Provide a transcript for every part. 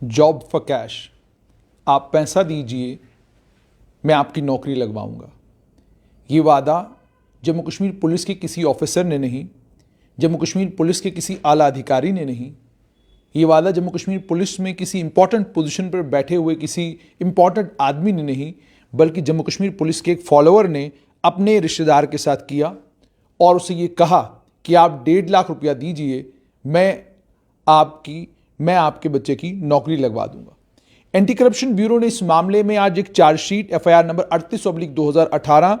Job for cash, आप पैसा दीजिए मैं आपकी नौकरी लगवाऊंगा। ये वादा जम्मू कश्मीर पुलिस के किसी ऑफिसर ने नहीं, जम्मू कश्मीर पुलिस के किसी आला अधिकारी ने नहीं, ये वादा जम्मू कश्मीर पुलिस में किसी इंपॉर्टेंट पोजीशन पर बैठे हुए किसी इंपॉर्टेंट आदमी ने नहीं, बल्कि जम्मू कश्मीर पुलिस के एक फॉलोअर ने अपने रिश्तेदार के साथ किया और उसे ये कहा कि आप 1.5 लाख रुपया दीजिए, मैं आपके बच्चे की नौकरी लगवा दूंगा। एंटी करप्शन ब्यूरो ने इस मामले में आज एक chargesheet FIR number 38/2018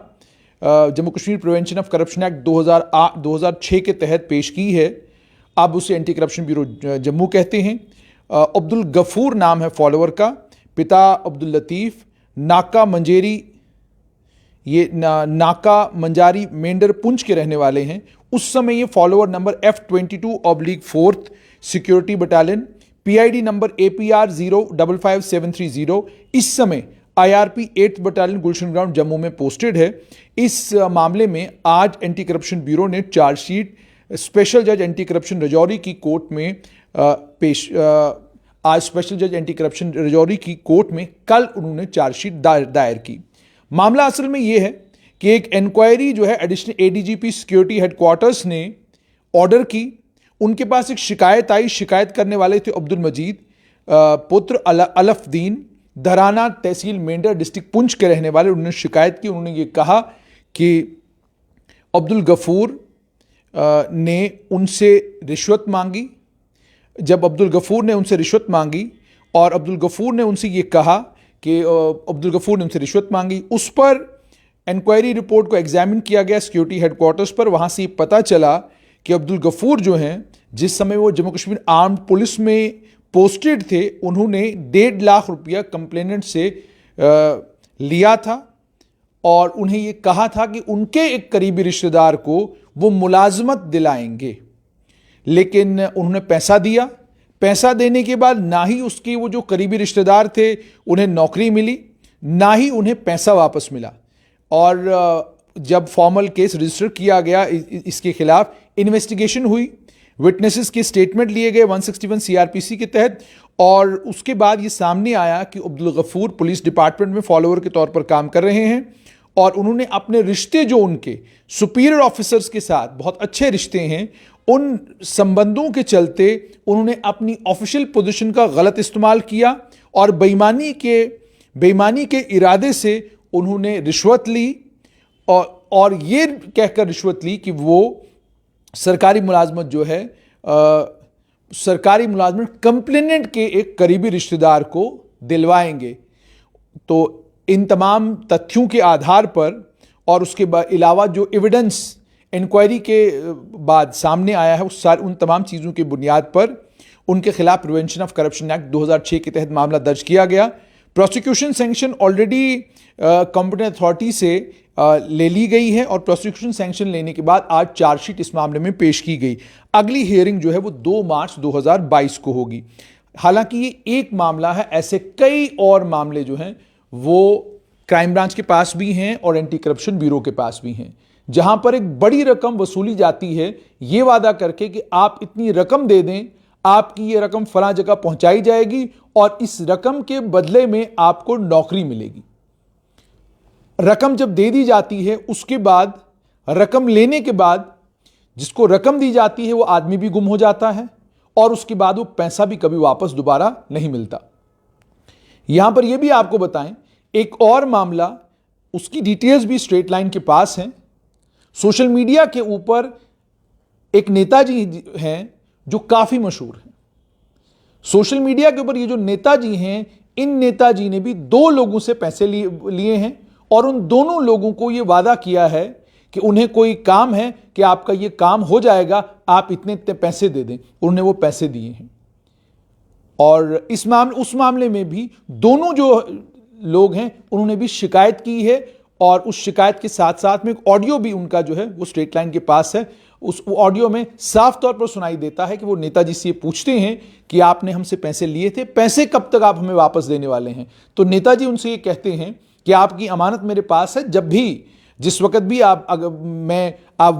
Jammu Kashmir prevention of corruption act 2006 के तहत पेश की है। अब उसे एंटी करप्शन ब्यूरो जम्मू कहते हैं। अब्दुल गफूर नाम है फॉलोअर का, पिता अब्दुल लतीफ़, नाका मंजेरी, ये नाका मंजारी मेंढर पुंछ के रहने वाले हैं। उस समय ये follower number F22/4 security battalion, PID number APR 055730, इस समय IRP 8th बटालियन गुलशन ग्राउंड जम्मू में पोस्टेड है। इस मामले में आज एंटी करप्शन ब्यूरो ने चार्जशीट स्पेशल जज एंटी करप्शन रजौरी की कोर्ट में आज स्पेशल जज एंटी करप्शन रजौरी की कोर्ट में कल उन्होंने चार्जशीट दायर की। मामला असल में यह है कि एक इंक्वायरी जो है एडिशनल ADGP सिक्योरिटी हेडक्वार्टर्स ने ऑर्डर की। उनके पास एक शिकायत आई। शिकायत करने वाले थे अब्दुल मजीद पुत्र अलफदीन, धराना तहसील मेंढर डिस्ट्रिक्ट पुंछ के रहने वाले। उन्होंने शिकायत की। उन्होंने ये कहा कि अब्दुल गफूर ने उनसे रिश्वत मांगी। जब अब्दुल गफूर ने उनसे रिश्वत मांगी और अब्दुल गफूर ने उनसे ये कहा कि अब्दुल गफूर ने उनसे रिश्वत मांगी, उस पर इंक्वायरी रिपोर्ट को एग्जामिन किया गया सिक्योरिटी हेडक्वार्टर्स पर। वहाँ से पता चला कि अब्दुल गफूर जो हैं, जिस समय वो जम्मू कश्मीर आर्म्ड पुलिस में पोस्टेड थे, उन्होंने 1.5 लाख रुपया कंप्लेनेंट से लिया था और उन्हें ये कहा था कि उनके एक करीबी रिश्तेदार को वो मुलाजमत दिलाएंगे। लेकिन उन्होंने पैसा दिया। पैसा देने के बाद ना ही उसके वो जो करीबी रिश्तेदार थे उन्हें नौकरी मिली, ना ही उन्हें पैसा वापस मिला। और जब फॉर्मल केस रजिस्टर किया गया, इसके खिलाफ इन्वेस्टिगेशन हुई, विटनेसेस के स्टेटमेंट लिए गए 161 CRPC के तहत, और उसके बाद ये सामने आया कि अब्दुल गफूर पुलिस डिपार्टमेंट में फॉलोअर के तौर पर काम कर रहे हैं और उन्होंने अपने रिश्ते जो उनके सुपीरियर ऑफिसर्स के साथ बहुत अच्छे रिश्ते हैं, उन संबंधों के चलते उन्होंने अपनी ऑफिशियल पोजीशन का गलत इस्तेमाल किया और बेईमानी के इरादे से उन्होंने रिश्वत ली और ये कहकर रिश्वत ली कि वो सरकारी मुलाजमत जो है, सरकारी मुलाजमत कंप्लेनेंट के एक करीबी रिश्तेदार को दिलवाएंगे। तो इन तमाम तथ्यों के आधार पर और उसके अलावा जो एविडेंस इंक्वायरी के बाद सामने आया है, उन तमाम चीज़ों की बुनियाद पर उनके खिलाफ प्रिवेंशन ऑफ करप्शन एक्ट 2006 के तहत मामला दर्ज किया गया। Prosecution sanction already competent authority से ले ली गई है और प्रोसिक्यूशन सैंक्शन लेने के बाद आज चार्जशीट इस मामले में पेश की गई। अगली हियरिंग जो है वो 2 मार्च 2022 को होगी। हालांकि ये एक मामला है, ऐसे कई और मामले जो हैं वो क्राइम ब्रांच के पास भी हैं और एंटी करप्शन ब्यूरो के पास भी हैं, जहां पर एक बड़ी रकम वसूली जाती है ये वादा करके कि आप इतनी रकम दे दें, आपकी ये रकम फलां जगह पहुंचाई जाएगी और इस रकम के बदले में आपको नौकरी मिलेगी। रकम जब दे दी जाती है, उसके बाद रकम लेने के बाद जिसको रकम दी जाती है वो आदमी भी गुम हो जाता है और उसके बाद वो पैसा भी कभी वापस दोबारा नहीं मिलता। यहां पर यह भी आपको बताएं, एक और मामला, उसकी डिटेल्स भी स्ट्रेट लाइन के पास हैं। सोशल मीडिया के ऊपर एक नेताजी हैं जो काफी मशहूर हैं। सोशल मीडिया के ऊपर ये जो नेताजी हैं, इन नेताजी ने भी 2 लोगों से पैसे लिए हैं और उन दोनों लोगों को ये वादा किया है कि उन्हें कोई काम है कि आपका ये काम हो जाएगा, आप इतने पैसे दे दें। उन्होंने वो पैसे दिए हैं और उस मामले में भी दोनों जो लोग हैं उन्होंने भी शिकायत की है और उस शिकायत के साथ साथ में एक ऑडियो भी उनका जो है वो स्ट्रेट लाइन के पास है। उस ऑडियो में साफ तौर पर सुनाई देता है कि वो नेताजी से पूछते हैं कि आपने हमसे पैसे लिए थे, पैसे कब तक आप हमें वापस देने वाले हैं। तो नेताजी उनसे ये कहते हैं कि आपकी अमानत मेरे पास है, जब भी जिस वक्त भी आप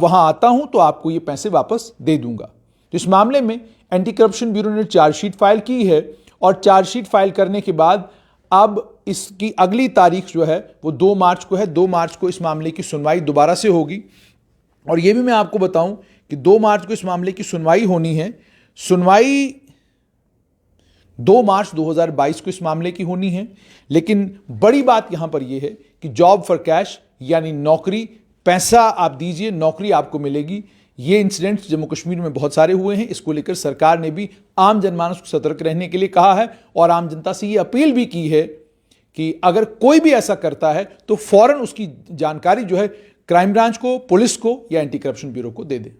वहां आता हूं तो आपको ये पैसे वापस दे दूंगा। तो इस मामले में एंटी करप्शन ब्यूरो ने चार्जशीट फाइल की है और चार्जशीट फाइल करने के बाद अब इसकी अगली तारीख जो है वो 2 मार्च को है। 2 मार्च को इस मामले की सुनवाई दोबारा से होगी। और यह भी मैं आपको बताऊं कि 2 मार्च को इस मामले की सुनवाई होनी है। सुनवाई 2 मार्च 2022 को इस मामले की होनी है। लेकिन बड़ी बात यहां पर यह है कि जॉब फॉर कैश यानी नौकरी, पैसा आप दीजिए, नौकरी आपको मिलेगी। ये इंसिडेंट्स जम्मू कश्मीर में बहुत सारे हुए हैं। इसको लेकर सरकार ने भी आम जनमानस को सतर्क रहने के लिए कहा है और आम जनता से ये अपील भी की है कि अगर कोई भी ऐसा करता है तो फौरन उसकी जानकारी जो है क्राइम ब्रांच को, पुलिस को या एंटी करप्शन ब्यूरो को दे दे।